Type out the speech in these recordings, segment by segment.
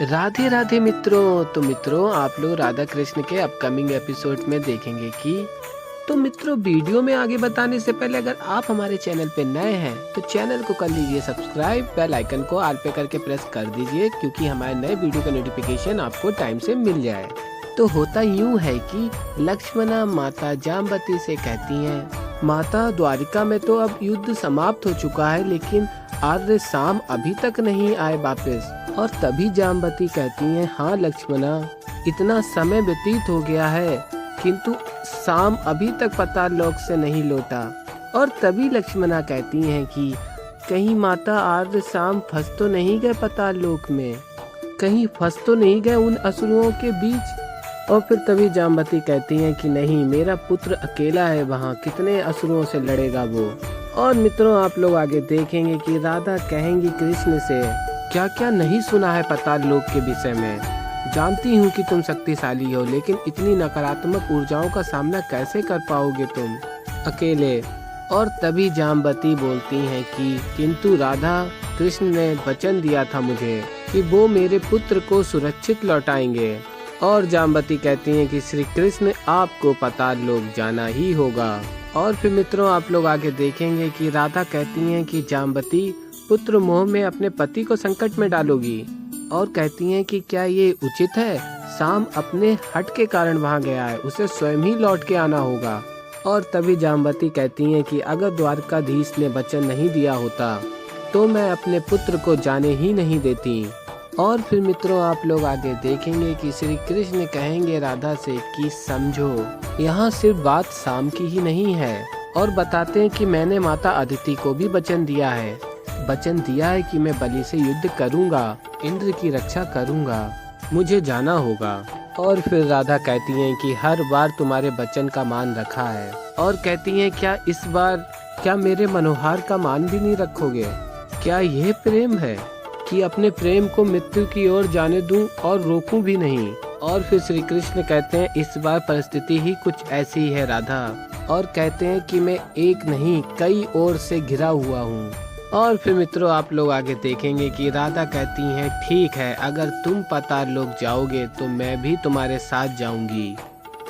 राधे राधे मित्रों। तो मित्रों, आप लोग राधा कृष्ण के अपकमिंग एपिसोड में देखेंगे कि तो मित्रों, वीडियो में आगे बताने से पहले अगर आप हमारे चैनल पे नए हैं तो चैनल को कर लीजिए सब्सक्राइब, बेल आइकन को ऑल पे करके प्रेस कर दीजिए, क्योंकि हमारे नए वीडियो का नोटिफिकेशन आपको टाइम से मिल जाए। तो होता यूँ है कि लक्ष्मणा माता जाम्बती से कहती हैं, माता द्वारिका में तो अब युद्ध समाप्त हो चुका है, लेकिन आर्य शाम अभी तक नहीं आए वापस। और तभी जाम्बती कहती हैं, हाँ लक्ष्मणा, इतना समय व्यतीत हो गया है किंतु शाम अभी तक पाताल लोक से नहीं लौटा। और तभी लक्ष्मणा कहती हैं कि कहीं माता आर्य शाम फंस तो नहीं गए पाताल लोक में, कहीं फंस तो नहीं गए उन असुरों के बीच। और फिर तभी जाम्बती कहती हैं कि नहीं, मेरा पुत्र अकेला है वहाँ, कितने असुरों से लड़ेगा वो। और मित्रों, आप लोग आगे देखेंगे कि राधा कहेंगी कृष्ण से, क्या क्या नहीं सुना है पाताल लोक के विषय में। जानती हूँ कि तुम शक्तिशाली हो, लेकिन इतनी नकारात्मक ऊर्जाओं का सामना कैसे कर पाओगे तुम अकेले। और तभी जाम्बती बोलती हैं कि किंतु राधा, कृष्ण ने वचन दिया था मुझे कि वो मेरे पुत्र को सुरक्षित लौटाएंगे। और जाम्बती कहती हैं कि श्री कृष्ण आपको पाताल लोक जाना ही होगा। और फिर मित्रों, आप लोग आगे देखेंगे कि राधा कहती हैं कि जाम्बती, पुत्र मोह में अपने पति को संकट में डालोगी। और कहती हैं कि क्या ये उचित है, शाम अपने हट के कारण वहाँ गया है, उसे स्वयं ही लौट के आना होगा। और तभी जाम्बती कहती हैं कि अगर द्वारकाधीश ने वचन नहीं दिया होता तो मैं अपने पुत्र को जाने ही नहीं देती। और फिर मित्रों, आप लोग आगे देखेंगे कि श्री कृष्ण कहेंगे राधा से कि समझो, यहाँ सिर्फ बात शाम की ही नहीं है। और बताते हैं कि मैंने माता अदिति को भी वचन दिया है कि मैं बलि से युद्ध करूंगा, इंद्र की रक्षा करूंगा, मुझे जाना होगा। और फिर राधा कहती हैं कि हर बार तुम्हारे वचन का मान रखा है। और कहती हैं, क्या इस बार क्या मेरे मनोहार का मान भी नहीं रखोगे? क्या यह प्रेम है कि अपने प्रेम को मृत्यु की ओर जाने दूं और रोकूं भी नहीं? और फिर श्री कृष्ण कहते हैं, इस बार परिस्थिति ही कुछ ऐसी है राधा। और कहते हैं कि मैं एक नहीं कई ओर से घिरा हुआ हूँ। और फिर मित्रों, आप लोग आगे देखेंगे कि राधा कहती हैं, ठीक है, अगर तुम पाताल लोक जाओगे तो मैं भी तुम्हारे साथ जाऊंगी।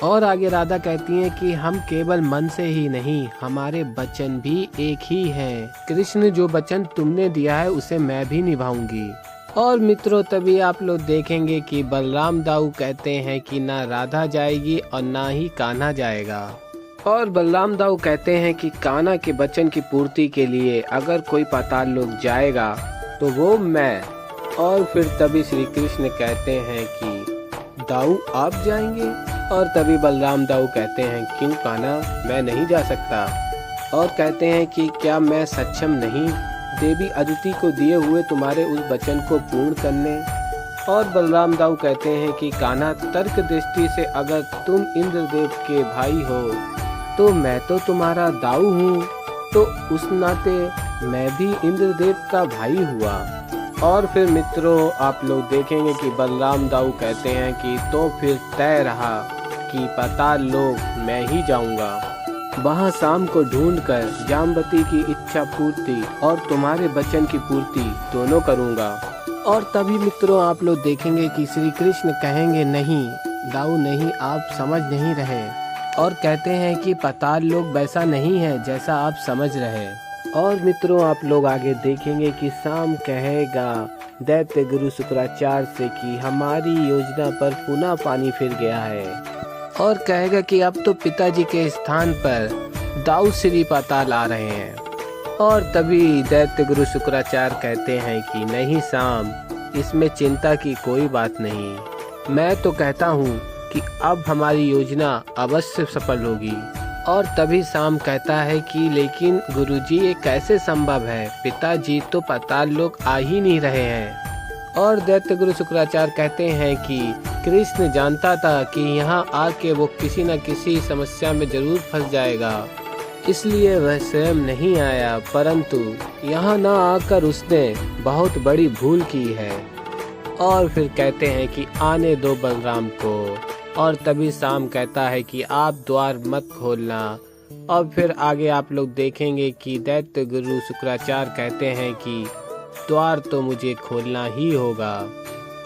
और आगे राधा कहती हैं कि हम केवल मन से ही नहीं, हमारे वचन भी एक ही हैं। कृष्ण, जो वचन तुमने दिया है उसे मैं भी निभाऊंगी। और मित्रों, तभी आप लोग देखेंगे कि बलराम दाऊ कहते हैं कि ना राधा जाएगी और ना ही कान्हा जाएगा। और बलराम दाऊ कहते हैं कि कान्हा के वचन की पूर्ति के लिए अगर कोई पाताल लोक जाएगा तो वो मैं। और फिर तभी श्री कृष्ण कहते हैं कि दाऊ आप जाएंगे? और तभी बलराम दाऊ कहते हैं, क्यों कान्हा, मैं नहीं जा सकता। और कहते हैं कि क्या मैं सक्षम नहीं देवी अदिति को दिए हुए तुम्हारे उस वचन को पूर्ण करने? और बलराम दाऊ कहते हैं कि कान्हा, तर्क दृष्टि से अगर तुम इंद्रदेव के भाई हो तो मैं तो तुम्हारा दाऊ हूँ, तो उस नाते मैं भी इंद्रदेव का भाई हुआ। और फिर मित्रों, आप लोग देखेंगे कि बलराम दाऊ कहते हैं कि तो फिर तय रहा कि पाताल लोक मैं ही जाऊंगा, वहाँ शाम को ढूंढकर जाम्बती की इच्छा पूर्ति और तुम्हारे वचन की पूर्ति दोनों करूंगा। और तभी मित्रों, आप लोग देखेंगे कि श्री कृष्ण कहेंगे, नहीं दाऊ नहीं, आप समझ नहीं रहे। और कहते हैं कि पाताल लोक वैसा नहीं है जैसा आप समझ रहे। और मित्रों, आप लोग आगे देखेंगे कि शाम कहेगा दैत्य गुरु शुक्राचार्य से कि हमारी योजना पर पुनः पानी फिर गया है। और कहेगा कि अब तो पिताजी के स्थान पर दाऊ श्री पाताल आ रहे हैं। और तभी दैत्य गुरु शुक्राचार्य कहते हैं कि नहीं शाम, इसमें चिंता की कोई बात नहीं, मैं तो कहता हूँ कि अब हमारी योजना अवश्य सफल होगी। और तभी शाम कहता है कि लेकिन गुरुजी, ये कैसे संभव है, पिताजी तो पाताल लोक आ ही नहीं रहे हैं। और दैत्य गुरु शुक्राचार्य कहते हैं कि कृष्ण जानता था कि यहाँ आके वो किसी न किसी समस्या में जरूर फंस जाएगा, इसलिए वह स्वयं नहीं आया, परंतु यहाँ न आकर उसने बहुत बड़ी भूल की है। और फिर कहते हैं कि आने दो बलराम को। और तभी शाम कहता है कि आप द्वार मत खोलना। और फिर आगे आप लोग देखेंगे कि दैत्य गुरु शुक्राचार्य कहते हैं कि द्वार तो मुझे खोलना ही होगा।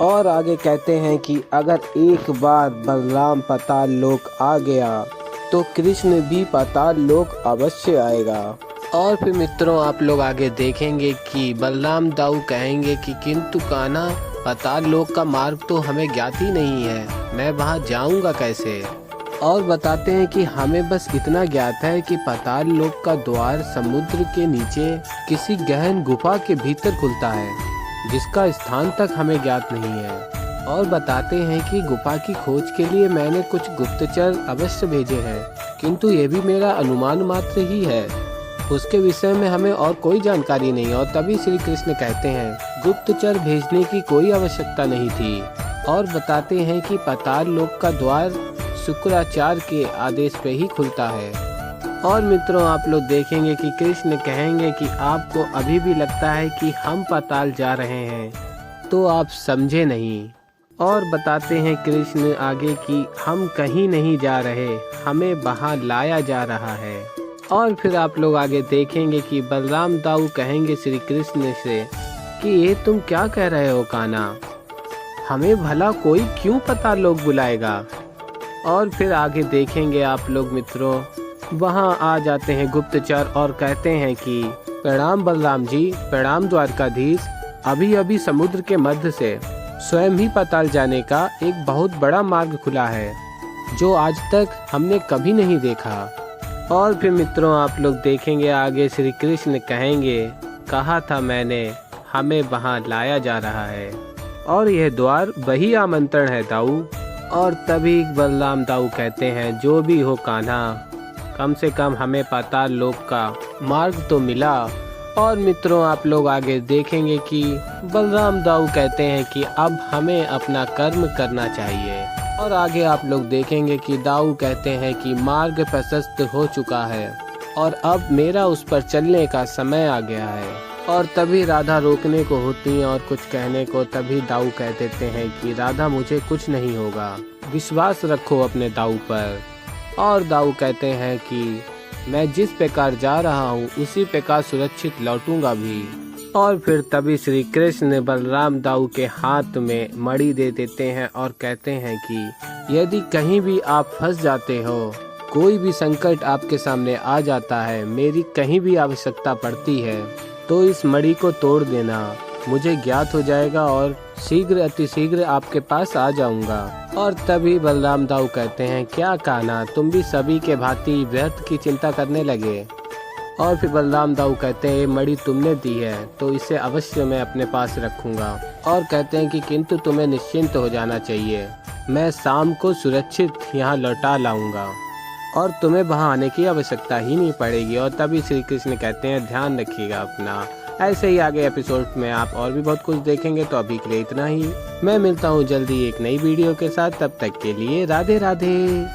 और आगे कहते हैं कि अगर एक बार बलराम पाताल लोक आ गया तो कृष्ण भी पाताल लोक अवश्य आएगा। और फिर मित्रों आप लोग आगे देखेंगे कि बलराम दाऊ कहेंगे कि किंतु कान्हा पाताल लोक का मार्ग तो हमें ज्ञात ही नहीं है, मैं वहां जाऊंगा कैसे। और बताते हैं कि हमें बस इतना ज्ञात है कि पाताल लोक का द्वार समुद्र के नीचे किसी गहन गुफा के भीतर खुलता है, जिसका स्थान तक हमें ज्ञात नहीं है। और बताते हैं कि गुफा की खोज के लिए मैंने कुछ गुप्तचर अवश्य भेजे हैं, किंतु ये भी मेरा अनुमान मात्र ही है, उसके विषय में हमें और कोई जानकारी नहीं। और तभी श्री कृष्ण कहते हैं गुप्तचर भेजने की कोई आवश्यकता नहीं थी। और बताते हैं कि पाताल लोक का द्वार शुक्राचार्य के आदेश पे ही खुलता है। और मित्रों आप लोग देखेंगे कि कृष्ण कहेंगे कि आपको अभी भी लगता है कि हम पाताल जा रहे हैं, तो आप समझे नहीं। और बताते हैं कृष्ण आगे कि हम कहीं नहीं जा रहे, हमें वहाँ लाया जा रहा है। और फिर आप लोग आगे देखेंगे कि बलराम दाऊ कहेंगे श्री कृष्ण से कि ये तुम क्या कह रहे हो कान्हा, हमें भला कोई क्यों पाताल लोक बुलाएगा। और फिर आगे देखेंगे आप लोग मित्रों वहाँ आ जाते हैं गुप्तचर और कहते हैं कि प्रणाम बलराम जी, प्रणाम द्वारकाधीश, अभी अभी समुद्र के मध्य से स्वयं ही पाताल जाने का एक बहुत बड़ा मार्ग खुला है, जो आज तक हमने कभी नहीं देखा। और फिर मित्रों आप लोग देखेंगे आगे श्री कृष्ण कहेंगे कहा था मैंने, हमें वहाँ लाया जा रहा है और यह द्वार वही आमंत्रण है दाऊ। और तभी बलराम दाऊ कहते हैं जो भी हो कान्हा, कम से कम हमें पाताल लोक का मार्ग तो मिला। और मित्रों आप लोग आगे देखेंगे कि बलराम दाऊ कहते हैं कि अब हमें अपना कर्म करना चाहिए। और आगे आप लोग देखेंगे कि दाऊ कहते हैं कि मार्ग प्रशस्त हो चुका है और अब मेरा उस पर चलने का समय आ गया है। और तभी राधा रोकने को होती है और कुछ कहने को, तभी दाऊ कह देते हैं कि राधा मुझे कुछ नहीं होगा, विश्वास रखो अपने दाऊ पर। और दाऊ कहते हैं कि मैं जिस प्रकार जा रहा हूँ उसी प्रकार सुरक्षित लौटूंगा भी। और फिर तभी श्री कृष्ण बलराम दाऊ के हाथ में मणि दे देते हैं और कहते हैं कि यदि कहीं भी आप फंस जाते हो, कोई भी संकट आपके सामने आ जाता है, मेरी कहीं भी आवश्यकता पड़ती है, तो इस मणि को तोड़ देना, मुझे ज्ञात हो जाएगा और शीघ्र अतिशीघ्र आपके पास आ जाऊंगा। और तभी बलराम दाऊ कहते हैं क्या कान्हा, तुम भी सभी के भांति व्यर्थ की चिंता करने लगे। और फिर बलराम दाऊ कहते हैं ये मणि तुमने दी है तो इसे अवश्य मैं अपने पास रखूंगा। और कहते हैं कि किंतु तुम्हें निश्चिंत हो जाना चाहिए, मैं शाम को सुरक्षित यहाँ लौटा लाऊंगा और तुम्हें वहाँ आने की आवश्यकता ही नहीं पड़ेगी। और तभी श्री कृष्ण कहते हैं ध्यान रखिएगा अपना। ऐसे ही आगे एपिसोड में आप और भी बहुत कुछ देखेंगे, तो अभी के लिए इतना ही। मैं मिलता हूँ जल्दी एक नई वीडियो के साथ, तब तक के लिए राधे राधे।